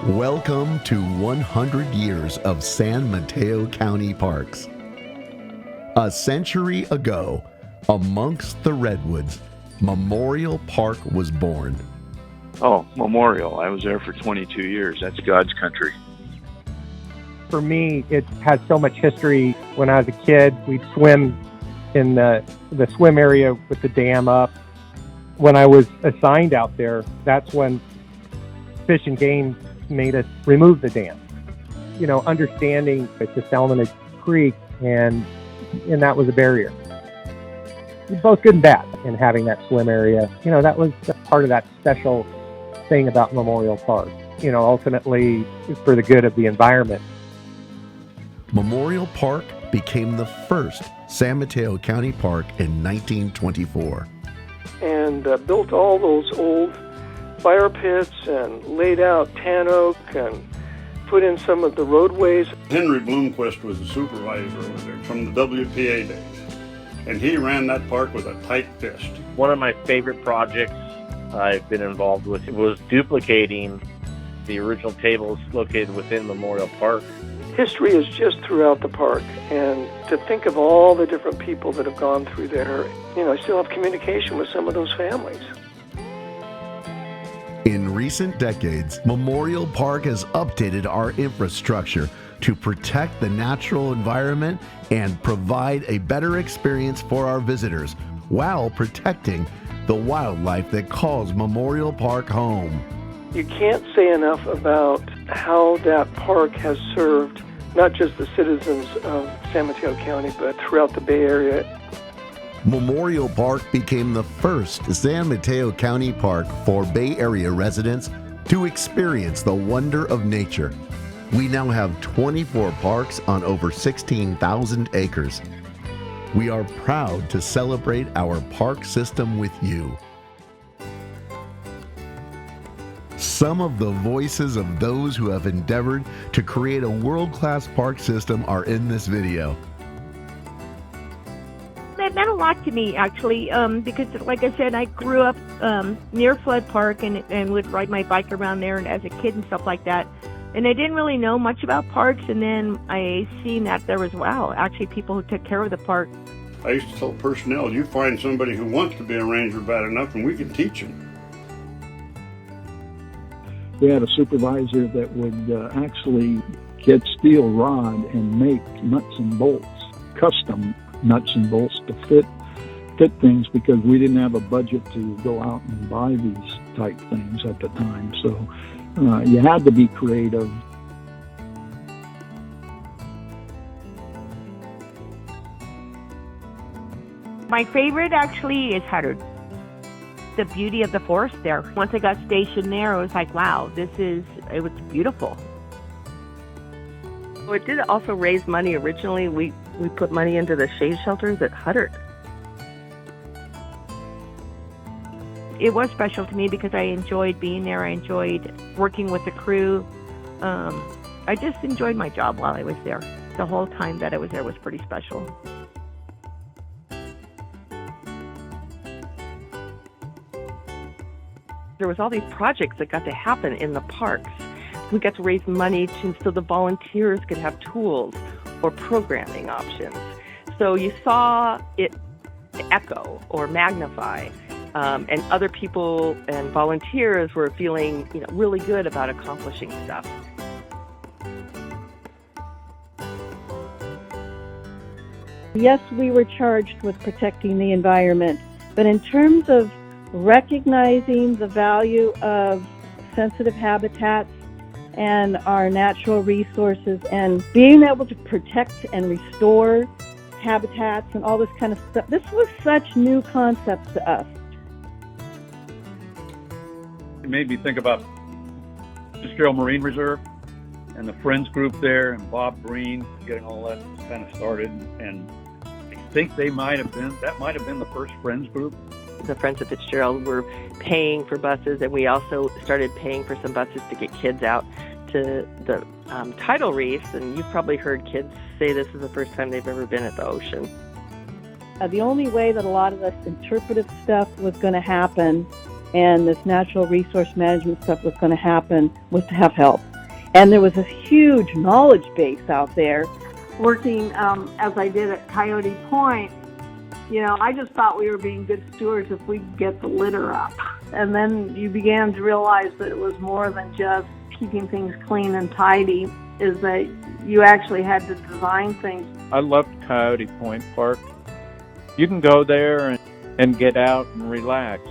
Welcome to 100 years of San Mateo County Parks. A century ago, amongst the redwoods, Memorial Park was born. Oh, Memorial. I was there for 22 years. That's God's country. For me, it has so much history. When I was a kid, we'd swim in the swim area with the dam up. When I was assigned out there, that's when Fish and Game made us remove the dam. You know, understanding it's a Salmon Creek, and that was a barrier. Both good and bad in having that swim area. You know, that was part of that special thing about Memorial Park. You know, ultimately for the good of the environment. Memorial Park became the first San Mateo County Park in 1924. And built all those old fire pits and laid out tan oak and put in some of the roadways. Henry Bloomquist was the supervisor over there from the WPA days, and he ran that park with a tight fist. One of my favorite projects I've been involved with was duplicating the original tables located within Memorial Park. History is just throughout the park, and to think of all the different people that have gone through there, you know, I still have communication with some of those families. In recent decades, Memorial Park has updated our infrastructure to protect the natural environment and provide a better experience for our visitors while protecting the wildlife that calls Memorial Park home. You can't say enough about how that park has served not just the citizens of San Mateo County, but throughout the Bay Area. Memorial Park became the first San Mateo County Park for Bay Area residents to experience the wonder of nature. We now have 24 parks on over 16,000 acres. We are proud to celebrate our park system with you. Some of the voices of those who have endeavored to create a world-class park system are in this video. That meant a lot to me, actually, because, like I said, I grew up near Flood Park and would ride my bike around there and as a kid and stuff like that. And I didn't really know much about parks, and then I seen that there was, actually people who took care of the park. I used to tell personnel, you find somebody who wants to be a ranger bad enough and we can teach them. We had a supervisor that would actually get steel rod and make nuts and bolts, custom nuts and bolts to fit things, because we didn't have a budget to go out and buy these type things at the time. So you had to be creative. My favorite, actually, is Huddard. The beauty of the forest there. Once I got stationed there, I was like, wow, it was beautiful. It did also raise money. Originally, we put money into the shade shelters at Huddard. It was special to me because I enjoyed being there. I enjoyed working with the crew. I just enjoyed my job while I was there. The whole time that I was there was pretty special. There was all these projects that got to happen in the parks. We got to raise money so the volunteers could have tools or programming options. So you saw it echo or magnify, and other people and volunteers were feeling, really good about accomplishing stuff. Yes, we were charged with protecting the environment, but in terms of recognizing the value of sensitive habitats and our natural resources and being able to protect and restore habitats and all this kind of stuff, this was such new concepts to us. It made me think about Centennial Marine Reserve and the Friends group there and Bob Breen getting all that kind of started, and I think that might have been the first Friends group. The Friends of Fitzgerald were paying for buses, and we also started paying for some buses to get kids out to the tidal reefs. And you've probably heard kids say this is the first time they've ever been at the ocean. The only way that a lot of this interpretive stuff was going to happen and this natural resource management stuff was going to happen was to have help. And there was a huge knowledge base out there. Working as I did at Coyote Point, I just thought we were being good stewards if we could get the litter up. And then you began to realize that it was more than just keeping things clean and tidy, is that you actually had to design things. I loved Coyote Point Park. You can go there and get out and relax.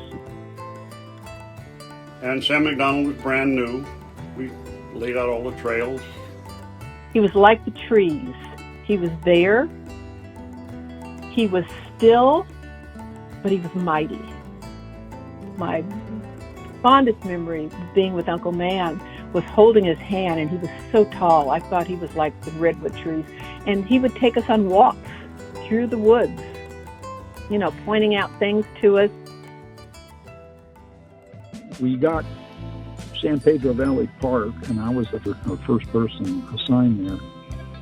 And Sam McDonald was brand new. We laid out all the trails. He was like the trees. He was there. He was still, but he was mighty. My fondest memory of being with Uncle Man was holding his hand, and he was so tall. I thought he was like the redwood trees. And he would take us on walks through the woods, pointing out things to us. We got San Pedro Valley Park, and I was the first person assigned there.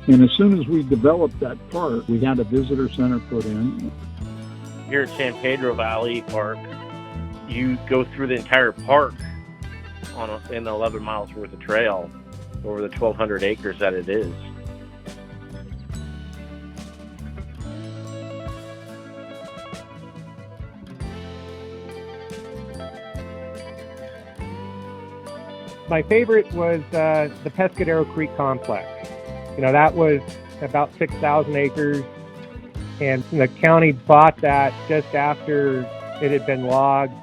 And as soon as we developed that park, we had a visitor center put in. Here at San Pedro Valley Park, you go through the entire park in 11 miles worth of trail over the 1,200 acres that it is. My favorite was the Pescadero Creek Complex. That was about 6,000 acres, and the county bought that just after it had been logged.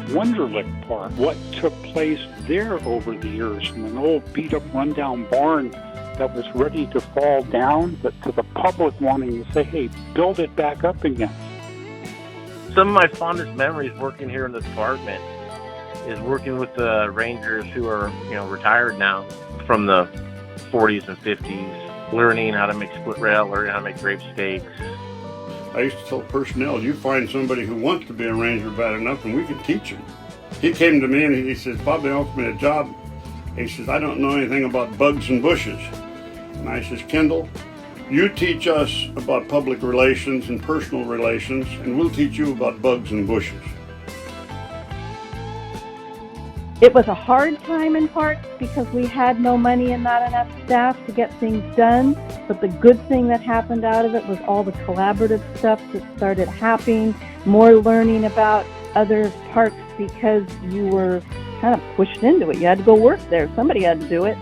Wonderlic Park, what took place there over the years, from an old beat-up rundown barn that was ready to fall down, but to the public wanting to say, hey, build it back up again. Some of my fondest memories working here in the department is working with the rangers who are, retired now from the 40s and 50s, learning how to make split rail, learning how to make grape steaks. I used to tell personnel, you find somebody who wants to be a ranger bad enough and we can teach him. He came to me and he says, Bob, they offered me a job. He says, I don't know anything about bugs and bushes. And I says, Kendall, you teach us about public relations and personal relations, and we'll teach you about bugs and bushes. It was a hard time in parks because we had no money and not enough staff to get things done. But the good thing that happened out of it was all the collaborative stuff that started happening, more learning about other parks because you were kind of pushed into it. You had to go work there. Somebody had to do it.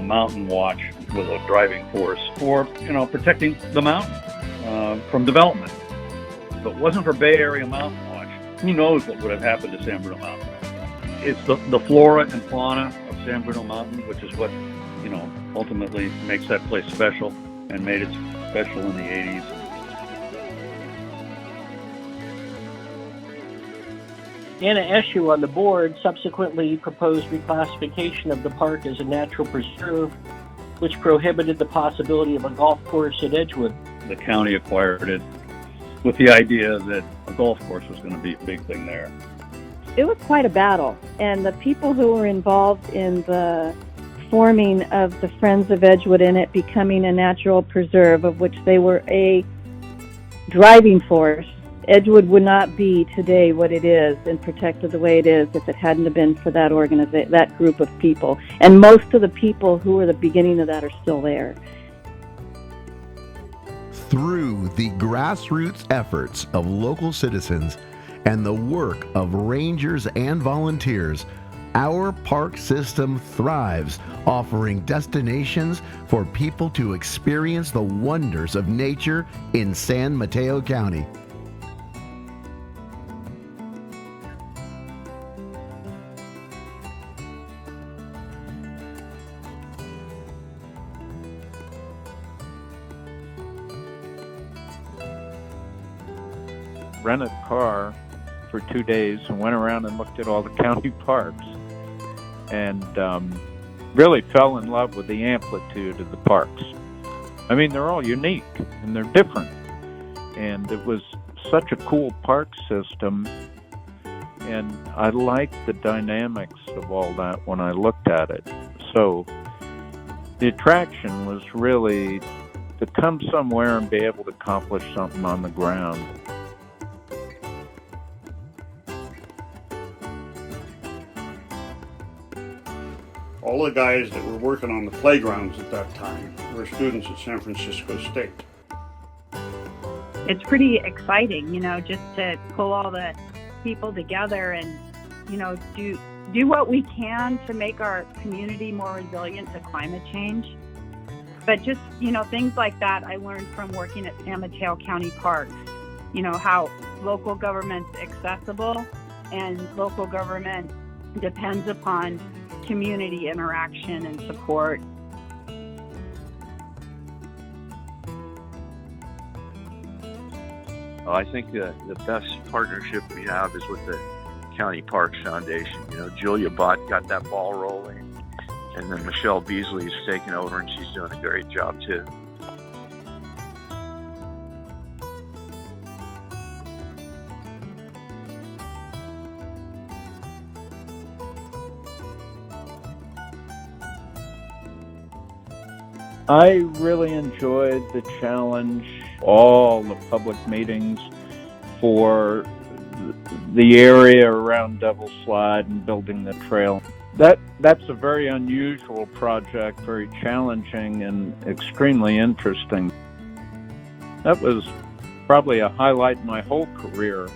Mountain Watch was a driving force for, protecting the mountain from development. If it wasn't for Bay Area Mountain Watch, who knows what would have happened to San Bruno Mountain. It's the flora and fauna of San Bruno Mountain, which is what, ultimately makes that place special and made it special in the 80s. Anna Eshu on the board subsequently proposed reclassification of the park as a natural preserve, which prohibited the possibility of a golf course at Edgewood. The county acquired it with the idea that a golf course was going to be a big thing there. It was quite a battle, and the people who were involved in the forming of the Friends of Edgewood and it becoming a natural preserve, of which they were a driving force, Edgewood would not be today what it is and protected the way it is if it hadn't have been for that that group of people. And most of the people who were the beginning of that are still there. Through the grassroots efforts of local citizens and the work of rangers and volunteers, our park system thrives, offering destinations for people to experience the wonders of nature in San Mateo County. Rented a car for 2 days and went around and looked at all the county parks and really fell in love with the amplitude of the parks. I mean, they're all unique and they're different. And it was such a cool park system, and I liked the dynamics of all that when I looked at it. So The attraction was really to come somewhere and be able to accomplish something on the ground. All the guys that were working on the playgrounds at that time were students at San Francisco State. It's pretty exciting, just to pull all the people together and, do what we can to make our community more resilient to climate change. But just, things like that I learned from working at San Mateo County Parks, how local government's accessible and local government depends upon community interaction and support. Well, I think the best partnership we have is with the County Parks Foundation. Julia Bott got that ball rolling, and then Michelle Beasley's taken over, and she's doing a great job too. I really enjoyed the challenge, all the public meetings for the area around Devil's Slide and building the trail. That's a very unusual project, very challenging and extremely interesting. That was probably a highlight in my whole career.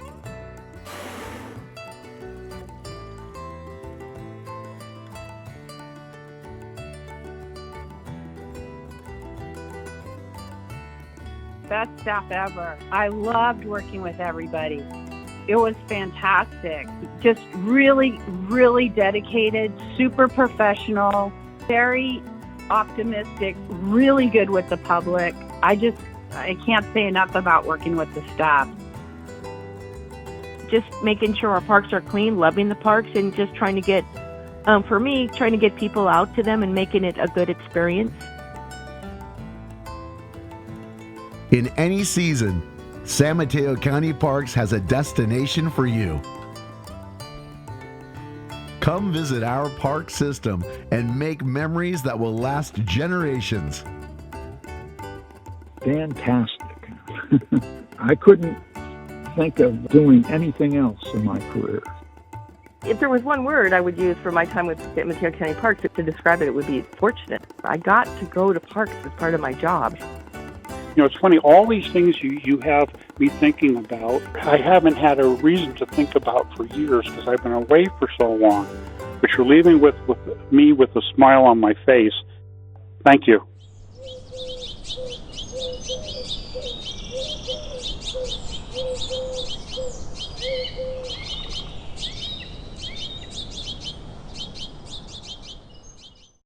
Best staff ever. I loved working with everybody. It was fantastic. Just really, really dedicated, super professional, very optimistic, really good with the public. I can't say enough about working with the staff. Just making sure our parks are clean, loving the parks, and just trying to get, for me, trying to get people out to them and making it a good experience. In any season, San Mateo County Parks has a destination for you. Come visit our park system and make memories that will last generations. Fantastic. I couldn't think of doing anything else in my career. If there was one word I would use for my time with San Mateo County Parks to describe it, it would be fortunate. I got to go to parks as part of my job. It's funny, all these things you have me thinking about, I haven't had a reason to think about for years because I've been away for so long. But you're leaving with me with a smile on my face. Thank you.